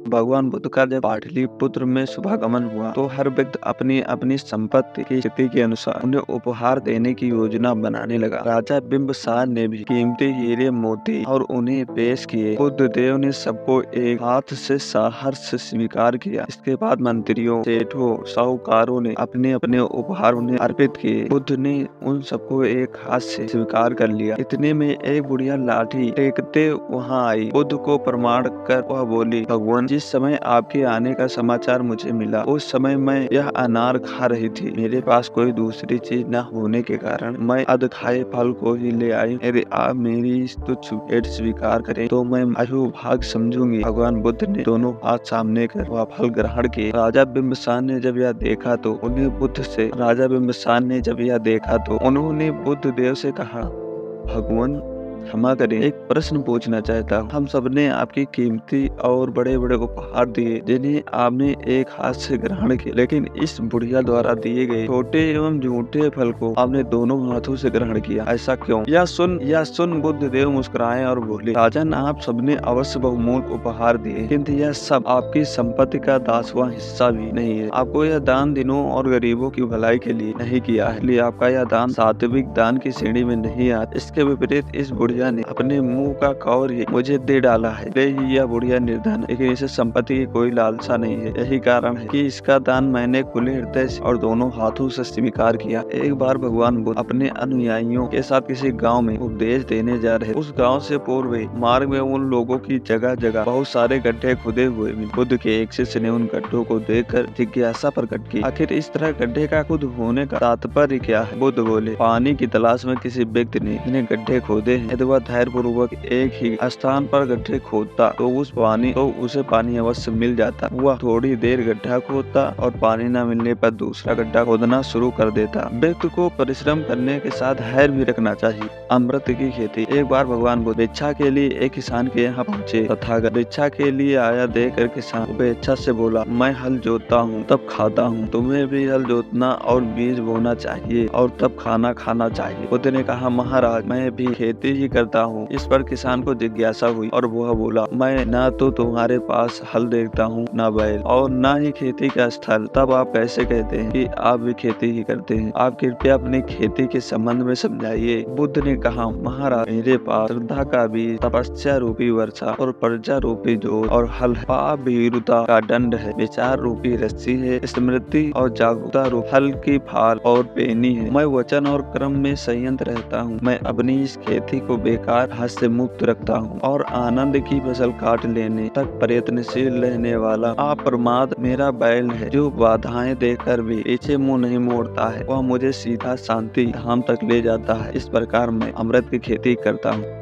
भगवान बुद्ध का जब पाटलिपुत्र में शुभागमन हुआ तो हर व्यक्ति अपनी अपनी संपत्ति की स्थिति के अनुसार उन्हें उपहार देने की योजना बनाने लगा। राजा बिंबिसार ने भी कीमती हीरे मोती और उन्हें पेश किए। बुद्ध देव ने सबको एक हाथ से सहर्ष स्वीकार किया। इसके बाद मंत्रियों, सेठों, साहूकारों ने अपने अपने उपहार उन्हें अर्पित किए। बुद्ध ने उन सबको एक हाथ से स्वीकार कर लिया। इतने में एक बुढ़िया लाठी टेकते वहाँ आई। बुद्ध को प्रणाम कर वह बोली, भगवान, जिस समय आपके आने का समाचार मुझे मिला उस समय मैं यह अनार खा रही थी। मेरे पास कोई दूसरी चीज न होने के कारण मैं अध खाए फल को ही ले आई। यदि आप मेरी इस तुच्छ भेंट स्वीकार करें तो मैं अहोभाग समझूंगी। भगवान बुद्ध ने दोनों हाथ सामने कर वह फल ग्रहण किए। राजा बिंबिसार ने जब यह देखा तो उन्होंने बुद्ध देव से कहा, भगवान क्षमा करें, एक प्रश्न पूछना चाहता हूँ। हम सबने आपकी कीमती और बड़े बड़े उपहार दिए जिन्हें आपने एक हाथ से ग्रहण किया, लेकिन इस बुढ़िया द्वारा दिए गए छोटे एवं झूठे फल को आपने दोनों हाथों से ग्रहण किया, ऐसा क्यों? यह सुन बुद्ध देव मुस्कुराए और बोले, राजन, आप सबने अवश्य बहुमूल्य उपहार दिए, किंतु यह सब आपकी संपत्ति का 10वां हिस्सा भी नहीं है। आपको यह दान दिनों और गरीबों की भलाई के लिए नहीं किया है, इसलिए आपका यह दान सात्विक दान की श्रेणी में नहीं आता। इसके विपरीत इस बुढ़िया ने अपने मुंह का कौर ही मुझे दे डाला है। ले ही यह बुढ़िया निर्धन है, लेकिन इसे संपत्ति की कोई लालसा नहीं है। यही कारण है कि इसका दान मैंने खुले हृदय से और दोनों हाथों से स्वीकार किया। एक बार भगवान बुद्ध अपने अनुयायियों के साथ किसी गांव में उपदेश देने जा रहे। उस गांव से पूर्व मार्ग में उन लोगों की जगह जगह बहुत सारे गड्ढे खुदे हुए मिले। बुद्ध के एक शिष्य ने उन गड्ढों को देखकर जिज्ञासा प्रकट की, आखिर इस तरह गड्ढे का खुद होने का तात्पर्य क्या है? बुद्ध बोले, पानी की तलाश में किसी व्यक्ति ने इन्हें गड्ढे खोदे हैं। यदि वह धैर्य पूर्वक एक ही स्थान पर गड्ढे खोदता तो उसे पानी अवश्य मिल जाता। वह थोड़ी देर गड्ढा खोदता और पानी न मिलने पर दूसरा गड्ढा खोदना शुरू कर देता। व्यक्ति को परिश्रम करने के साथ धैर्य भी रखना चाहिए। अमृत की खेती। एक बार भगवान बुद्ध भिक्षा के लिए एक किसान के यहाँ पहुँचे। तथागत भिक्षा के लिए आया देखकर किसान उपेक्षा से बोला, मैं हल जोतता हूँ तब खाता हूँ, तुम्हें भी हल जोतना और बीज बोना चाहिए और तब खाना खाना चाहिए। बुद्ध ने कहा, महाराज, मैं भी खेती ही करता हूँ। इस पर किसान को जिज्ञासा हुई और वह बोला, मैं न तो तुम्हारे पास हल देखता हूँ, न बैल और न ही खेती का स्थल, तब आप कैसे कहते हैं कि आप भी खेती ही करते हैं? आप कृपया अपनी खेती के संबंध में समझाइए। बुद्ध ने कहा, महाराज, मेरे पास श्रद्धा का बीज, तपस्या रूपी वर्षा और प्रजा रूपी जोत और हल है। पाप भीरुता का दंड है, विचार रूपी रस्सी है, स्मृति और जागरूकता रूप हल की फाल और पेनी है। मैं वचन और क्रम में संयत रहता हूँ। मैं अपनी इस खेती को बेकार हाथ से मुक्त रखता हूँ और आनंद की फसल काट लेने तक प्रयत्नशील रहने वाला अप्रमाद मेरा बैल है, जो बाधाएं देकर भी पीछे मुंह नहीं मोड़ता है। वह मुझे सीधा शांति धाम तक ले जाता है। इस प्रकार मैं अमृत की खेती करता हूँ।